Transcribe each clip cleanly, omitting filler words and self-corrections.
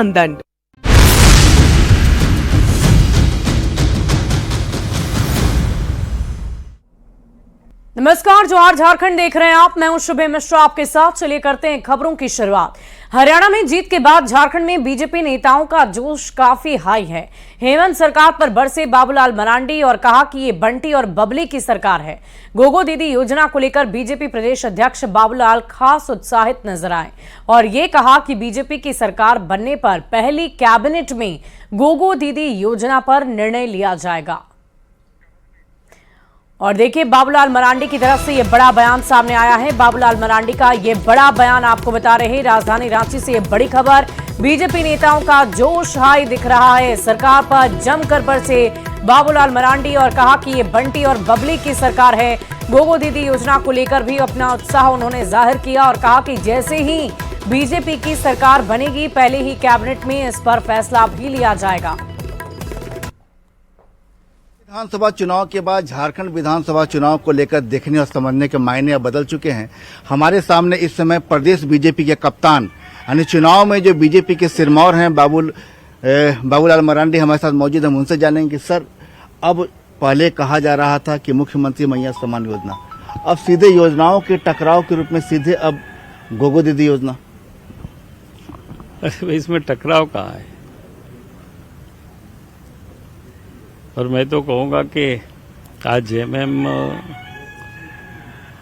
दंड। नमस्कार, जोहार झारखंड देख रहे हैं आप। मैं हूं शुभे मिश्रा आपके साथ। चलिए करते हैं खबरों की शुरुआत। हरियाणा में जीत के बाद झारखंड में बीजेपी नेताओं का जोश काफी हाई है। हेमंत सरकार पर बरसे बाबूलाल मरांडी और कहा कि ये बंटी और बबली की सरकार है। गोगो दीदी योजना को लेकर बीजेपी प्रदेश अध्यक्ष बाबूलाल खास उत्साहित नजर आए और ये कहा कि बीजेपी की सरकार बनने पर पहली कैबिनेट में गोगो दीदी योजना पर निर्णय लिया जाएगा। और देखिए, बाबूलाल मरांडी की तरफ से यह बड़ा बयान सामने आया है। बाबूलाल मरांडी का यह बड़ा बयान आपको बता रहे हैं। राजधानी रांची से यह बड़ी खबर। बीजेपी नेताओं का जोश हाई दिख रहा है। सरकार पर जमकर बरसे बाबूलाल मरांडी और कहा कि यह बंटी और बबली की सरकार है। गोगो दीदी योजना को लेकर भी अपना उत्साह उन्होंने जाहिर किया और कहा कि जैसे ही बीजेपी की सरकार बनेगी पहले ही कैबिनेट में इस पर फैसला भी लिया जाएगा। विधानसभा चुनाव के बाद झारखंड विधानसभा चुनाव को लेकर देखने और समझने के मायने अब बदल चुके हैं। हमारे सामने इस समय प्रदेश बीजेपी के कप्तान यानी चुनाव में जो बीजेपी के सिरमौर हैं बाबूलाल मरांडी हमारे साथ मौजूद हैं। उनसे जानेंगे कि सर, अब पहले कहा जा रहा था कि मुख्यमंत्री मैया सम्मान योजना, अब सीधे योजनाओं के टकराव के रूप में सीधे अब गोगो दीदी योजना। इसमें टकराव कहाँ है? और मैं तो कहूँगा कि आज जेएमएम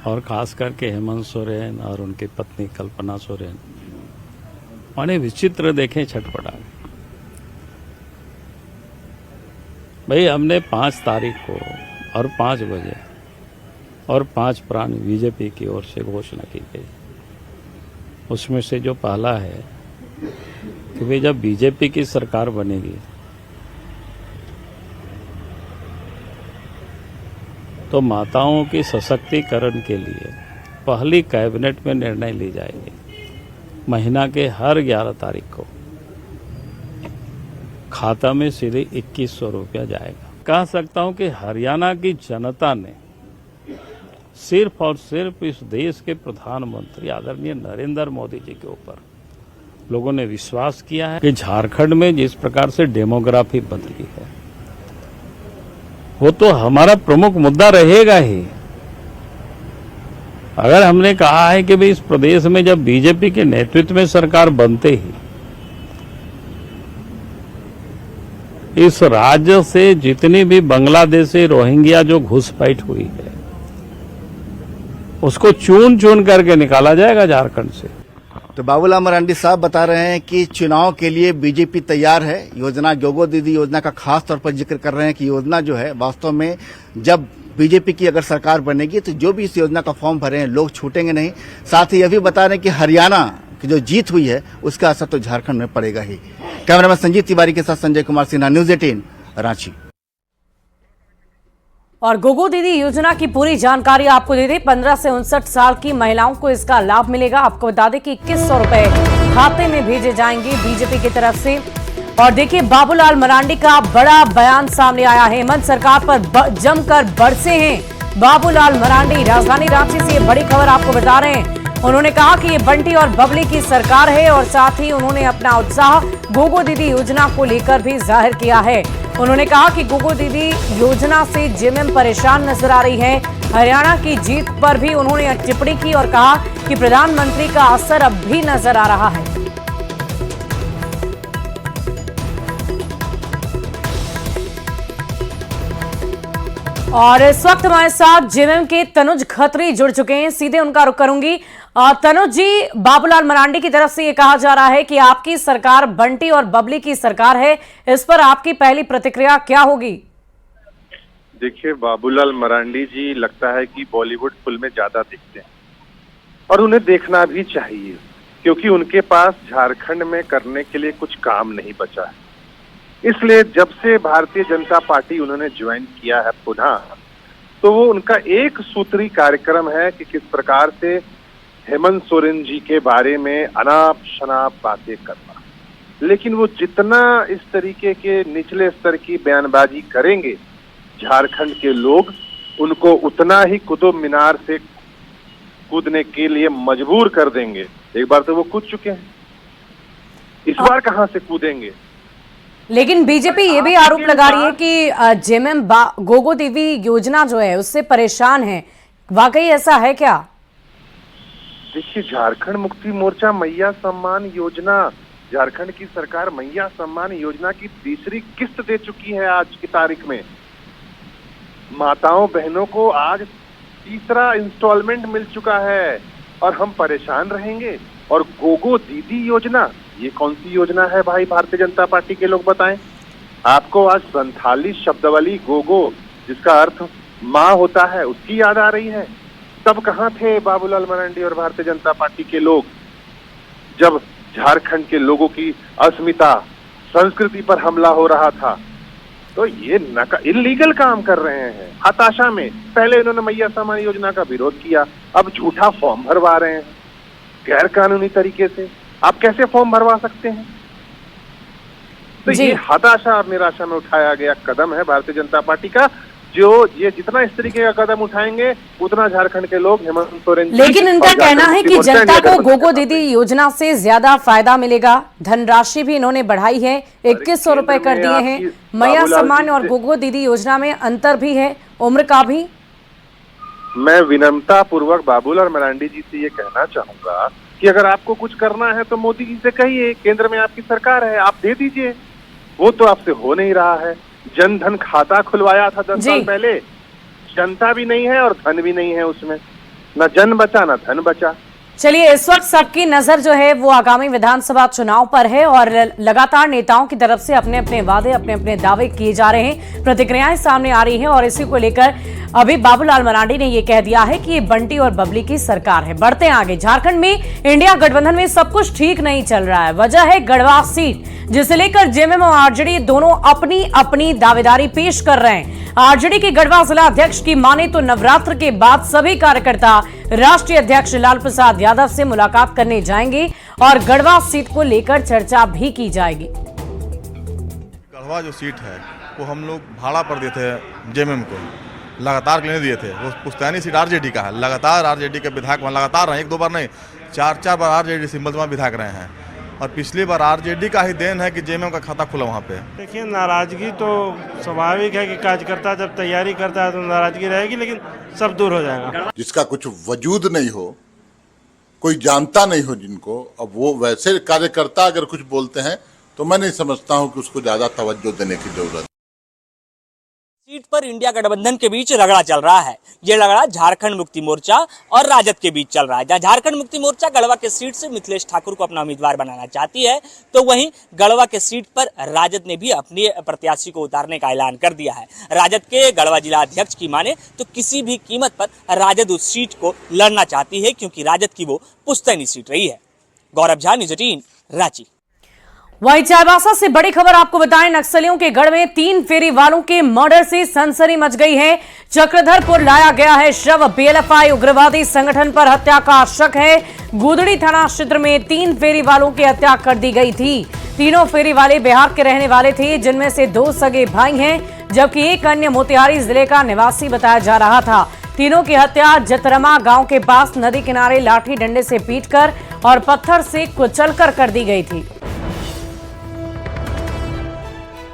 और खास करके हेमंत सोरेन और उनकी पत्नी कल्पना सोरेन माने विचित्र देखें छटपटा। भाई, हमने 5 तारीख को और 5 बजे और 5 प्राण बीजेपी की ओर से घोषणा की गई। उसमें से जो पहला है कि भाई जब बीजेपी की सरकार बनेगी तो माताओं के सशक्तिकरण के लिए पहली कैबिनेट में निर्णय ली जाएगी। महीना के हर 11 तारीख को खाता में सीधे 2100 रुपया जाएगा। कह सकता हूं कि हरियाणा की जनता ने सिर्फ और सिर्फ इस देश के प्रधानमंत्री आदरणीय नरेंद्र मोदी जी के ऊपर लोगों ने विश्वास किया है कि झारखंड में जिस प्रकार से डेमोग्राफी बदली है वो तो हमारा प्रमुख मुद्दा रहेगा ही। अगर हमने कहा है कि भाई इस प्रदेश में जब बीजेपी के नेतृत्व में सरकार बनते ही इस राज्य से जितनी भी बांग्लादेशी रोहिंग्या जो घुसपैठ हुई है उसको चुन चुन करके निकाला जाएगा झारखंड से। तो बाबूलाल मरांडी साहब बता रहे हैं कि चुनाव के लिए बीजेपी तैयार है। योजना गोगो दीदी योजना का खास तौर पर जिक्र कर रहे हैं कि योजना जो है वास्तव में जब बीजेपी की अगर सरकार बनेगी तो जो भी इस योजना का फॉर्म भरे हैं लोग छूटेंगे नहीं। साथ ही यह भी बता रहे हैं कि हरियाणा की जो जीत हुई है उसका असर तो झारखंड में पड़ेगा ही। कैमरामैन संजीत तिवारी के साथ संजय कुमार सिन्हा, न्यूज 18 रांची। और गोगो दीदी योजना की पूरी जानकारी आपको दे दें। 15 से 59 साल की महिलाओं को इसका लाभ मिलेगा। आपको बता दें कि 2100 रुपए खाते में भेजे जाएंगे बीजेपी की तरफ से। और देखिए, बाबूलाल मरांडी का बड़ा बयान सामने आया है। हेमंत सरकार पर जमकर बरसे हैं बाबूलाल मरांडी। राजधानी रांची से ये बड़ी खबर आपको बता रहे हैं। उन्होंने कहा कि ये बंटी और बबली की सरकार है और साथ ही उन्होंने अपना उत्साह गोगो दीदी योजना को लेकर भी जाहिर किया है। उन्होंने कहा कि गोगो दीदी योजना से जेएमएम परेशान नजर आ रही है। हरियाणा की जीत पर भी उन्होंने टिप्पणी की और कहा कि प्रधानमंत्री का असर अब भी नजर आ रहा है। और इस वक्त हमारे साथ जेएमएम के तनुज खत्री जुड़ चुके हैं। सीधे उनका रुख करूंगी। तनुज जी, बाबूलाल मरांडी की तरफ से ये कहा जा रहा है कि आपकी सरकार बंटी और बबली की सरकार है। इस पर आपकी पहली प्रतिक्रिया क्या होगी? देखिए, बाबूलाल मरांडी जी लगता है कि बॉलीवुड फिल्म में ज्यादा दिखते हैं और उन्हें देखना भी चाहिए क्योंकि उनके पास झारखंड में करने के लिए कुछ काम नहीं बचा है। इसलिए जब से भारतीय जनता पार्टी उन्होंने ज्वाइन किया है पुनः, तो वो उनका एक सूत्री कार्यक्रम है कि किस प्रकार से हेमंत सोरेन जी के बारे में अनाप शनाप बातें करना। लेकिन वो जितना इस तरीके के निचले स्तर की बयानबाजी करेंगे झारखंड के लोग उनको उतना ही कुतुब मीनार से कूदने के लिए मजबूर कर देंगे। एक बार तो वो कूद चुके हैं। इस बार कहां से कूदेंगे? लेकिन बीजेपी ये भी आरोप लगा रही है कि जेएमएम गोगो देवी योजना जो है उससे परेशान है। वाकई ऐसा है क्या? देखिए, झारखंड मुक्ति मोर्चा मैया सम्मान योजना, झारखंड की सरकार मैया सम्मान योजना की तीसरी किस्त दे चुकी है आज की तारीख में। माताओं बहनों को आज तीसरा इंस्टॉलमेंट मिल चुका है और हम परेशान रहेंगे। और गोगो दीदी योजना, ये कौन सी योजना है भाई? भारतीय जनता पार्टी के लोग बताएं। आपको आज संथाली शब्दावली गोगो, जिसका अर्थ माँ होता है, उसकी याद आ रही है? तब कहाँ थे बाबूलाल मरांडी और भारतीय जनता पार्टी के लोग जब झारखंड के लोगों की अस्मिता, संस्कृति पर हमला हो रहा था? तो ये इलीगल काम कर रहे हैं हताशा में। पहले इन्होंने मैया सम्मान योजना का विरोध किया, अब झूठा फॉर्म भरवा रहे हैं गैर कानूनी तरीके से। आप कैसे फॉर्म भरवा सकते हैं? तो ये हताशा और निराशा में उठाया गया कदम है भारतीय जनता पार्टी का, जो ये जितना इस तरीके का कदम उठाएंगे उतना झारखंड के लोग हेमंत सोरेन। लेकिन इनका कहना है कि जनता को गोगो दीदी योजना से ज्यादा फायदा मिलेगा। धनराशि भी इन्होंने बढ़ाई है, 2100 रुपए कर दिए हैं। मैया सम्मान और गोगो दीदी योजना में अंतर भी है, उम्र का भी। मैं विनम्रता पूर्वक बाबूलाल मरांडी जी से ये कहना चाहूंगा कि अगर आपको कुछ करना है तो मोदी जी से कहिए, केंद्र में आपकी सरकार है, आप दे दीजिए। वो तो आपसे हो नहीं रहा है। जन धन खाता खुलवाया था 10 साल पहले, जनता भी नहीं है और धन भी नहीं है उसमें, न जन बचा न धन बचा। चलिए, इस वक्त सबकी नजर जो है वो आगामी विधानसभा चुनाव पर है और लगातार नेताओं की तरफ से अपने अपने वादे, अपने अपने दावे किए जा रहे हैं, प्रतिक्रियाएं सामने आ रही हैं और इसी को लेकर अभी बाबूलाल मरांडी ने ये कह दिया है कि ये बंटी और बबली की सरकार है। बढ़ते हैं आगे। झारखंड में इंडिया गठबंधन में सब कुछ ठीक नहीं चल रहा है। वजह है गढ़वा सीट, जिसे लेकर जेएमएम और आरजेडी दोनों अपनी अपनी दावेदारी पेश कर रहे हैं। आरजेडी के गढ़वा जिला अध्यक्ष की माने तो नवरात्र के बाद सभी कार्यकर्ता राष्ट्रीय अध्यक्ष लालू प्रसाद यादव से मुलाकात करने जाएंगे और गढ़वा सीट को लेकर चर्चा भी की जाएगी। गढ़वा जो सीट है वो हम लोग भाड़ा पर देते हैं जेएमएम को, लगातार लेने दिए थे। वो पुश्तैनी सीट आरजेडी का है, लगातार आरजेडी के विधायक वहाँ लगातार रहे, 1-2 बार नहीं 4 बार आरजेडी सिंबल वहाँ विधायक रहे हैं। और पिछली बार आरजेडी का ही देन है कि जेएमएम का खाता खुला वहाँ पे। देखिए, नाराजगी तो स्वाभाविक है कि कार्यकर्ता जब तैयारी करता है तो नाराजगी रहेगी, लेकिन सब दूर हो जाएगा। जिसका कुछ वजूद नहीं हो, कोई जानता नहीं हो जिनको, अब वो वैसे कार्यकर्ता अगर कुछ बोलते हैं तो मैं नहीं समझता हूँ कि उसको ज्यादा तवज्जो देने की जरूरत। सीट पर इंडिया गठबंधन के बीच रगड़ा चल रहा है। ये रगड़ा झारखंड मुक्ति मोर्चा और राजद के बीच चल रहा है। जहां झारखंड मुक्ति मोर्चा गढ़वा के सीट से मिथिलेश ठाकुर को अपना उम्मीदवार बनाना चाहती है, तो वहीं गढ़वा के सीट पर राजद ने भी अपने प्रत्याशी को उतारने का ऐलान कर दिया है। राजद के गढ़वा जिला अध्यक्ष की माने तो किसी भी कीमत पर राजद उस सीट को लड़ना चाहती है, क्योंकि राजद की वो पुश्तैनी सीट रही है। गौरव झा, न्यूज़ 18, रांची। वहीं चाईबासा से बड़ी खबर आपको बताएं, नक्सलियों के गढ़ में 3 फेरी वालों के मर्डर से सनसनी मच गई है। चक्रधरपुर लाया गया है शव। पीएलएफआई उग्रवादी संगठन पर हत्या का शक है। गुदड़ी थाना क्षेत्र में 3 फेरी वालों की हत्या कर दी गई थी। तीनों फेरी वाले बिहार के रहने वाले थे, जिनमें से 2 सगे भाई हैं, जबकि एक अन्य मोतिहारी जिले का निवासी बताया जा रहा था। तीनों की हत्या जतरमा गांव के पास नदी किनारे लाठी डंडे से पीटकर और पत्थर से कुचलकर कर दी गई थी।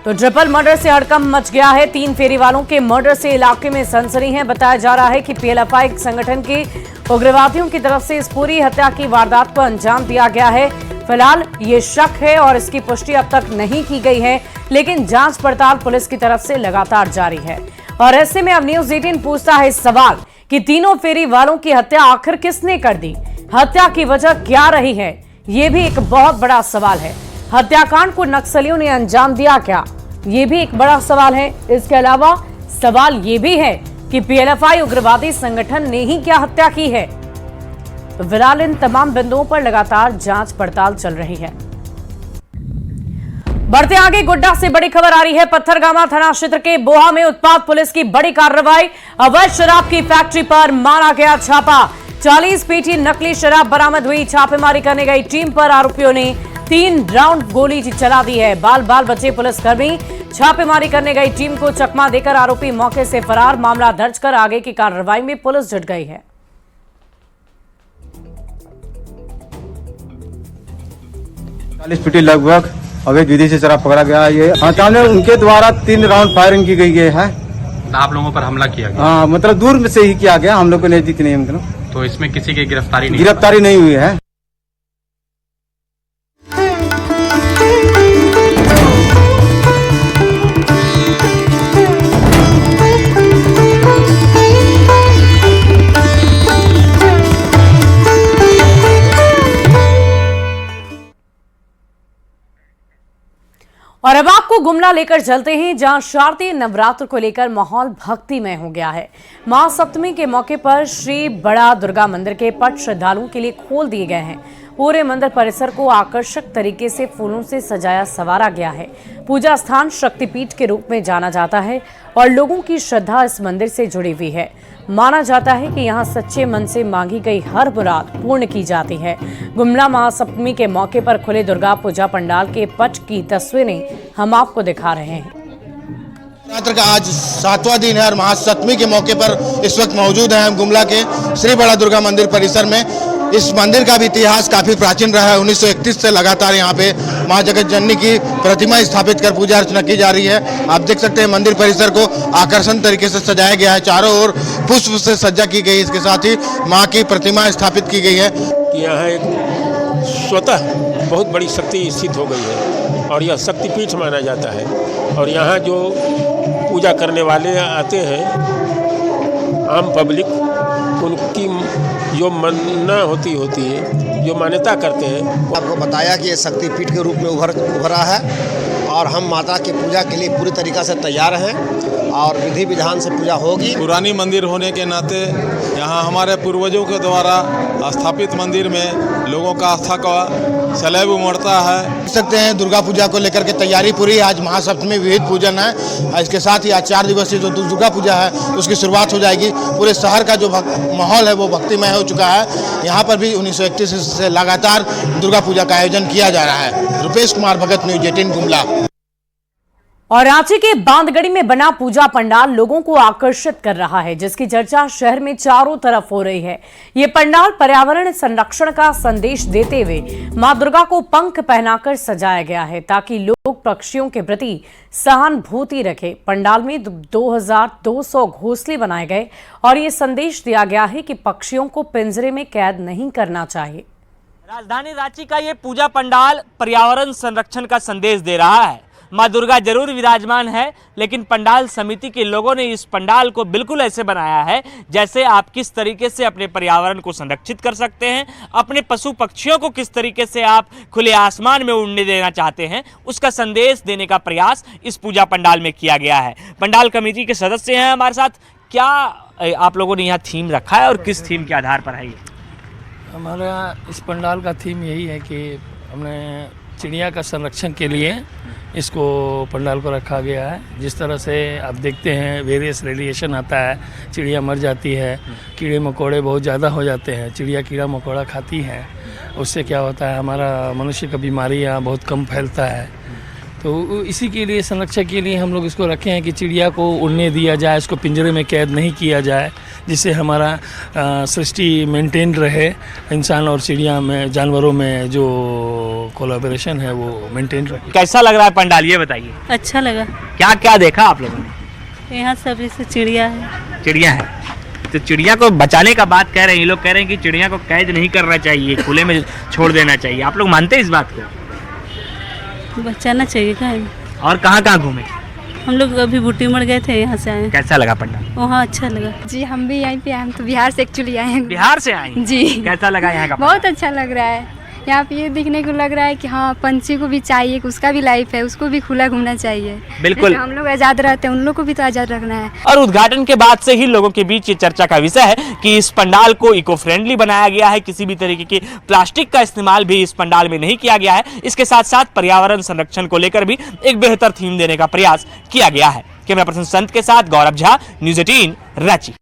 तो ट्रिपल मर्डर से हड़कंप मच गया है। 3 फेरी वालों के मर्डर से इलाके में सनसनी है। बताया जा रहा है कि पीएलएफआई संगठन के उग्रवादियों की तरफ से इस पूरी हत्या की वारदात को अंजाम दिया गया है। फिलहाल ये शक है और इसकी पुष्टि अब तक नहीं की गई है, लेकिन जांच पड़ताल पुलिस की तरफ से लगातार जारी है। और ऐसे में अब न्यूज़ 18 पूछता है सवाल कि तीनों फेरी वालों की हत्या आखिर किसने कर दी? हत्या की वजह क्या रही है? ये भी एक बहुत बड़ा सवाल है। हत्याकांड को नक्सलियों ने अंजाम दिया क्या? ये भी एक बड़ा सवाल है। इसके अलावा सवाल ये भी है कि पीएलएफआई उग्रवादी संगठन ने ही क्या हत्या की है? तो फिलहाल इन तमाम बिंदुओं पर लगातार जांच पड़ताल चल रही है। बढ़ते आगे, गोड्डा से बड़ी खबर आ रही है। पत्थरगामा थाना क्षेत्र के बोहा में उत्पाद पुलिस की बड़ी कार्रवाई। अवैध शराब की फैक्ट्री पर मारा गया छापा। 40 पेटी नकली शराब बरामद हुई। छापेमारी करने गई टीम पर आरोपियों ने 3 राउंड गोली चला दी है। बाल बाल बचे पुलिसकर्मी। छापेमारी करने गई टीम को चकमा देकर आरोपी मौके से फरार। मामला दर्ज कर आगे की कार्रवाई में पुलिस जुट गई है। 40 फीट लगभग अवैध विधि से शराब पकड़ा गया है। ये सामने उनके द्वारा 3 राउंड फायरिंग की गई है। आप लोगों पर हमला किया गया? हाँ, मतलब दूर में से ही किया गया, हम लोग को नजदीक नहीं। मतलब तो इसमें किसी की गिरफ्तारी नहीं हुई है। और अब आपको गुमला लेकर चलते हैं, जहां शारदीय नवरात्र को लेकर माहौल भक्तिमय हो गया है। महासप्तमी के मौके पर श्री बड़ा दुर्गा मंदिर के पट श्रद्धालुओं के लिए खोल दिए गए हैं। पूरे मंदिर परिसर को आकर्षक तरीके से फूलों से सजाया संवारा गया है। पूजा स्थान शक्तिपीठ के रूप में जाना जाता है और लोगों की श्रद्धा इस मंदिर से जुड़ी हुई है। माना जाता है कि यहाँ सच्चे मन से मांगी गई हर मुराद पूर्ण की जाती है। गुमला महासप्तमी के मौके पर खुले दुर्गा पूजा पंडाल के पट की तस्वीरें हम आपको दिखा रहे हैं। नवरात्र का आज 7वां दिन है और महासप्तमी के मौके पर इस वक्त मौजूद हैं हम गुमला के श्री बड़ा दुर्गा मंदिर परिसर में। इस मंदिर का भी इतिहास काफी प्राचीन रहा है। 1931 से लगातार यहाँ पे मां जगत जननी की प्रतिमा स्थापित कर पूजा अर्चना की जा रही है। आप देख सकते हैं मंदिर परिसर को आकर्षण तरीके से सजाया गया है, चारों ओर पुष्प से सज्जा की गई। इसके साथ ही मां की प्रतिमा स्थापित की गई है। यहाँ एक स्वतः बहुत बड़ी शक्ति स्थित हो गई है और यह शक्तिपीठ माना जाता है। और यहाँ जो पूजा करने वाले आते हैं आम पब्लिक, उनकी जो मन्ना होती है, जो मान्यता करते हैं। आपको बताया कि ये शक्तिपीठ के रूप में उभरा है और हम माता की पूजा के लिए पूरी तरीक़ा से तैयार हैं और विधि विधान से पूजा होगी। पुरानी मंदिर होने के नाते यहाँ हमारे पूर्वजों के द्वारा स्थापित मंदिर में लोगों का आस्था का सलैब उमड़ता है। देख सकते हैं दुर्गा पूजा को लेकर के तैयारी पूरी। आज महासप्तमी विविध पूजन है। इसके साथ ही आज 4 दिवसीय जो दुर्गा पूजा है उसकी शुरुआत हो जाएगी। पूरे शहर का जो माहौल है वो भक्तिमय हो चुका है। यहाँ पर भी 1931 से लगातार दुर्गा पूजा का आयोजन किया जा रहा है। रुपेश कुमार भगत, न्यूज़ 18 गुमला। और रांची के बांधगढ़ी में बना पूजा पंडाल लोगों को आकर्षित कर रहा है, जिसकी चर्चा शहर में चारों तरफ हो रही है। ये पंडाल पर्यावरण संरक्षण का संदेश देते हुए मां दुर्गा को पंख पहनाकर सजाया गया है ताकि लोग पक्षियों के प्रति सहानुभूति रखें। पंडाल में 2200 घोंसले बनाए गए और ये संदेश दिया गया है कि पक्षियों को पिंजरे में कैद नहीं करना चाहिए। राजधानी रांची का ये पूजा पंडाल पर्यावरण संरक्षण का संदेश दे रहा है। माँ दुर्गा जरूर विराजमान है, लेकिन पंडाल समिति के लोगों ने इस पंडाल को बिल्कुल ऐसे बनाया है जैसे आप किस तरीके से अपने पर्यावरण को संरक्षित कर सकते हैं, अपने पशु पक्षियों को किस तरीके से आप खुले आसमान में उड़ने देना चाहते हैं, उसका संदेश देने का प्रयास इस पूजा पंडाल में किया गया है। पंडाल कमेटी के सदस्य हैं हमारे साथ। क्या आप लोगों ने यहाँ थीम रखा है और किस थीम के आधार पर है ये? हमारा इस पंडाल का थीम यही है कि हमने चिड़िया का संरक्षण के लिए इसको पंडाल को रखा गया है। जिस तरह से आप देखते हैं वेरियस रेडिएशन आता है, चिड़िया मर जाती है, कीड़े मकोड़े बहुत ज़्यादा हो जाते हैं, चिड़िया कीड़ा मकोड़ा खाती है, उससे क्या होता है हमारा मनुष्य का बीमारियाँ बहुत कम फैलता है। तो इसी के लिए संरक्षण के लिए हम लोग इसको रखे हैं कि चिड़िया को उड़ने दिया जाए, इसको पिंजरे में कैद नहीं किया जाए, जिससे हमारा सृष्टि मेंटेन रहे। इंसान और चिड़िया में, जानवरों में जो कोलैबोरेशन है वो मेंटेन रहे। कैसा लग रहा है पंडाल, ये बताइए। अच्छा लगा। क्या क्या देखा आप लोगों ने? यहाँ सभी से चिड़िया है। चिड़िया है, तो चिड़िया को बचाने का बात कह रहे हैं। ये लोग कह रहे हैं कि चिड़िया को कैद नहीं करना चाहिए, खुले में छोड़ देना चाहिए। आप लोग मानते हैं इस बात को? बचाना चाहिए। और कहाँ घूमे? हम लोग अभी बूटी मर गए थे, यहाँ से आए। कैसा लगा पंडाल? वहाँ अच्छा लगा जी। हम भी यहीं पे आए, हम तो बिहार से एक्चुअली आए हैं। बिहार से आए जी। कैसा लगा यहाँ का? बहुत अच्छा लग रहा है। यहाँ पे ये दिखने को लग रहा है कि हाँ, पंछी को भी चाहिए कि उसका भी लाइफ है, उसको भी खुला घूमना चाहिए। बिल्कुल, हम लोग आजाद रहते हैं, उन लोग को भी तो आजाद रखना है। और उद्घाटन के बाद से ही लोगों के बीच ये चर्चा का विषय है कि इस पंडाल को इको फ्रेंडली बनाया गया है। किसी भी तरीके की प्लास्टिक का इस्तेमाल भी इस पंडाल में नहीं किया गया है। इसके साथ साथ पर्यावरण संरक्षण को लेकर भी एक बेहतर थीम देने का प्रयास किया गया है। कैमरा पर्सन संत के साथ गौरव झा, न्यूज़ 18 रांची।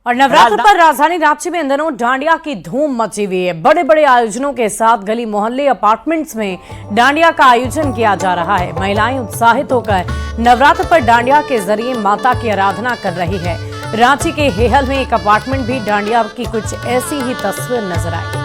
और नवरात्र पर राजधानी रांची में इन दिनों डांडिया की धूम मची हुई है। बड़े बड़े आयोजनों के साथ गली मोहल्ले अपार्टमेंट्स में डांडिया का आयोजन किया जा रहा है। महिलाएं उत्साहित होकर नवरात्र पर डांडिया के जरिए माता की आराधना कर रही है। रांची के हेहल में एक अपार्टमेंट भी डांडिया की कुछ ऐसी ही तस्वीर नजर आई।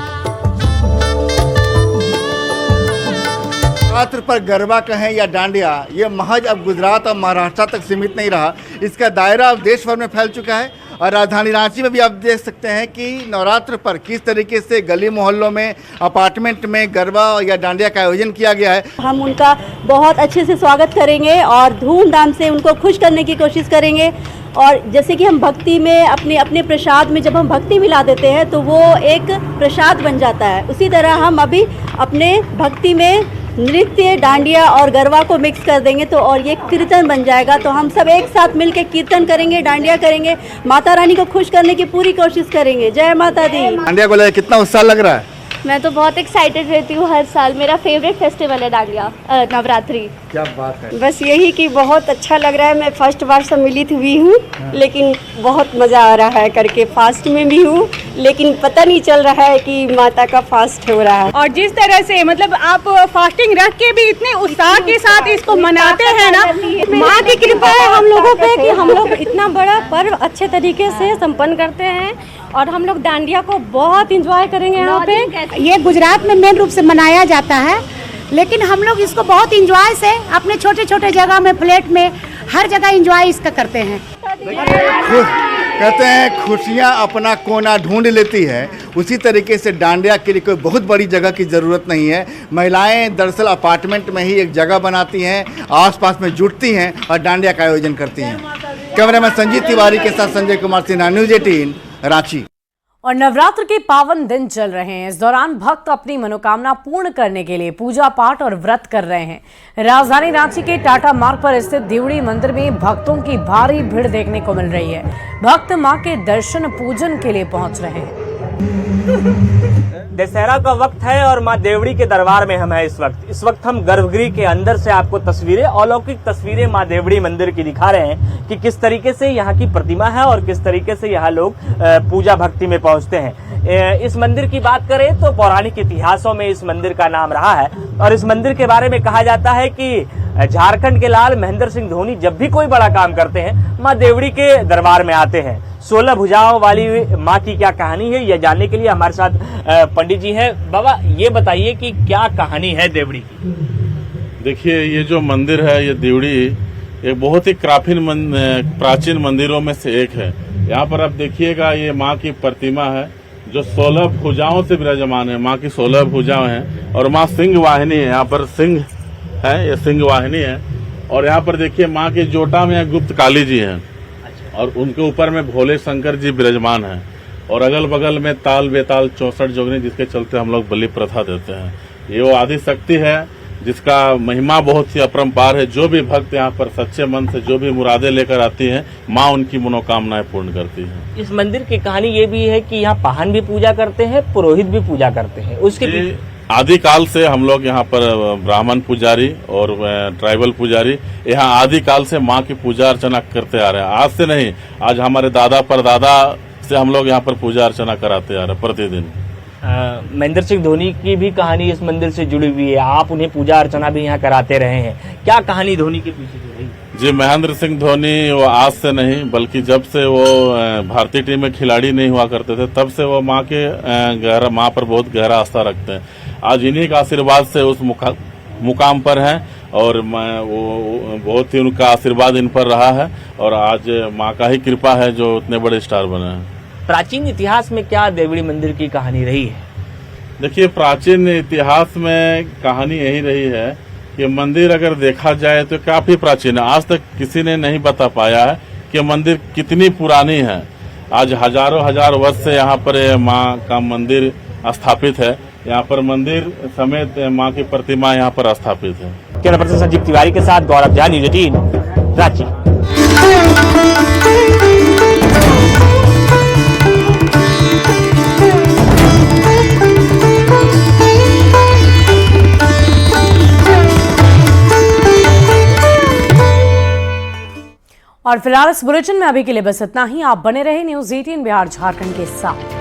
नवरात्र पर गरबा कहें या डांडिया, ये महज अब गुजरात और महाराष्ट्र तक सीमित नहीं रहा, इसका दायरा अब देश भर में फैल चुका है। और राजधानी रांची में भी आप देख सकते हैं कि नवरात्र पर किस तरीके से गली मोहल्लों में, अपार्टमेंट में गरबा या डांडिया का आयोजन किया गया है। हम उनका बहुत अच्छे से स्वागत करेंगे और धूमधाम से उनको खुश करने की कोशिश करेंगे। और जैसे कि हम भक्ति में अपने प्रसाद में जब हम भक्ति मिला देते हैं तो वो एक प्रसाद बन जाता है, उसी तरह हम अभी अपने भक्ति में नृत्य, डांडिया और गरबा को मिक्स कर देंगे तो और ये कीर्तन बन जाएगा। तो हम सब एक साथ मिलकर कीर्तन करेंगे, डांडिया करेंगे, माता रानी को खुश करने की पूरी कोशिश करेंगे। जय माता दी। डांडिया को लेकर कितना उत्साह लग रहा है? मैं तो बहुत एक्साइटेड रहती हूँ हर साल, मेरा फेवरेट फेस्टिवल है डांडिया, नवरात्रि। क्या बात है। बस यही कि बहुत अच्छा लग रहा है। मैं फर्स्ट बार सम्मिलित हुई हूँ, लेकिन बहुत मज़ा आ रहा है करके। फास्ट में भी हूँ, लेकिन पता नहीं चल रहा है कि माता का फास्ट हो रहा है। और जिस तरह से मतलब आप फास्टिंग रख के भी इतने उत्साह के साथ इसको मनाते हैं ना, माँ की कृपा है हम लोगों पे कि हम लोग इतना बड़ा पर्व अच्छे तरीके से संपन्न करते हैं और हम लोग डांडिया को बहुत इंजॉय करेंगे यहाँ पे। ये गुजरात में मेन रूप से मनाया जाता है, लेकिन हम लोग इसको बहुत इंजॉय से अपने छोटे छोटे जगह में, फ्लैट में, हर जगह इंजॉय इसका करते हैं। कहते हैं खुशियाँ अपना कोना ढूंढ लेती है, उसी तरीके से डांडिया के लिए कोई बहुत बड़ी जगह की ज़रूरत नहीं है। महिलाएं दरअसल अपार्टमेंट में ही एक जगह बनाती हैं, आसपास में जुटती हैं और डांडिया का आयोजन करती हैं। कैमरामैन संजीत तिवारी के साथ संजय कुमार सिन्हा, न्यूज़ 18 रांची। और नवरात्र के पावन दिन चल रहे हैं। इस दौरान भक्त अपनी मनोकामना पूर्ण करने के लिए पूजा पाठ और व्रत कर रहे हैं। राजधानी रांची के टाटा मार्ग पर स्थित देवड़ी मंदिर में भक्तों की भारी भीड़ देखने को मिल रही है। भक्त मां के दर्शन पूजन के लिए पहुंच रहे हैं। दशहरा का वक्त है और माँ देवड़ी के दरबार में हम हैं इस वक्त हम गर्भगृह के अंदर से आपको तस्वीरें, अलौकिक तस्वीरें माँ देवड़ी मंदिर की दिखा रहे हैं कि किस तरीके से यहाँ की प्रतिमा है और किस तरीके से यहाँ लोग पूजा भक्ति में पहुँचते हैं। इस मंदिर की बात करें तो पौराणिक इतिहासों में इस मंदिर का नाम रहा है और इस मंदिर के बारे में कहा जाता है कि झारखंड के लाल महेंद्र सिंह धोनी जब भी कोई बड़ा काम करते हैं माँ देवड़ी के दरबार में आते हैं। 16 भुजाओं वाली माँ की क्या कहानी है, यह जानने के लिए हमारे साथ पंडित जी हैं। बाबा, ये बताइए कि क्या कहानी है देवड़ी की? देखिए, ये जो मंदिर है, ये देवड़ी एक बहुत ही प्राचीन मंदिरों में से एक है। यहाँ पर आप देखिएगा, ये माँ की प्रतिमा है जो 16 भुजाओं से विराजमान है। माँ की 16 भुजाएं हैं और माँ सिंह वाहिनी है। यहाँ पर सिंह है, ये सिंह वाहिनी है। और यहाँ पर देखिए माँ की जोटा में गुप्त काली जी हैं और उनके ऊपर में भोले शंकर जी विराजमान हैं और अगल बगल में ताल बेताल 64 जोगनी, जिसके चलते हम लोग बलि प्रथा देते हैं। ये वो आदि शक्ति है जिसका महिमा बहुत ही अपरंपार है। जो भी भक्त यहाँ पर सच्चे मन से जो भी मुरादे लेकर आती हैं, माँ उनकी मनोकामनाएं पूर्ण करती है। इस मंदिर की कहानी ये भी है कि यहाँ पाहन भी पूजा करते हैं, पुरोहित भी पूजा करते हैं। उसके आदिकाल से हम लोग यहाँ पर ब्राह्मण पुजारी और ट्राइबल पुजारी यहाँ आदिकाल से माँ की पूजा अर्चना करते आ रहे हैं। आज से नहीं, आज हमारे दादा परदादा से हम लोग यहाँ पर पूजा अर्चना कराते आ रहे हैं प्रतिदिन। महेंद्र सिंह धोनी की भी कहानी इस मंदिर से जुड़ी हुई है, आप उन्हें पूजा अर्चना भी यहाँ कराते रहे हैं। क्या कहानी धोनी के पीछे जुड़ी? जी, महेंद्र सिंह धोनी वो आज से नहीं बल्कि जब से वो भारतीय टीम में खिलाड़ी नहीं हुआ करते थे तब से वो माँ पर बहुत गहरा आस्था रखते हैं। आज इन्हीं का आशीर्वाद से उस मुकाम पर हैं और वो बहुत ही उनका आशीर्वाद इन पर रहा है और आज माँ का ही कृपा है जो उतने बड़े स्टार बने हैं। प्राचीन इतिहास में क्या देवड़ी मंदिर की कहानी रही है? देखिए, प्राचीन इतिहास में कहानी यही रही है कि मंदिर अगर देखा जाए तो काफी प्राचीन है। आज तक किसी ने नहीं बता पाया है कि मंदिर कितनी पुरानी है। आज हजारों हजार वर्ष से यहाँ पर माँ का मंदिर स्थापित है। यहाँ पर मंदिर समेत माँ की प्रतिमा यहाँ पर स्थापित है। कैमरा पर्सन संजीव तिवारी के साथ गौरव झा, न्यूज़ 18 रांची। और फिलहाल इस बुलेटिन में अभी के लिए बस इतना ही। आप बने रहे न्यूज़ 18 बिहार झारखंड के साथ।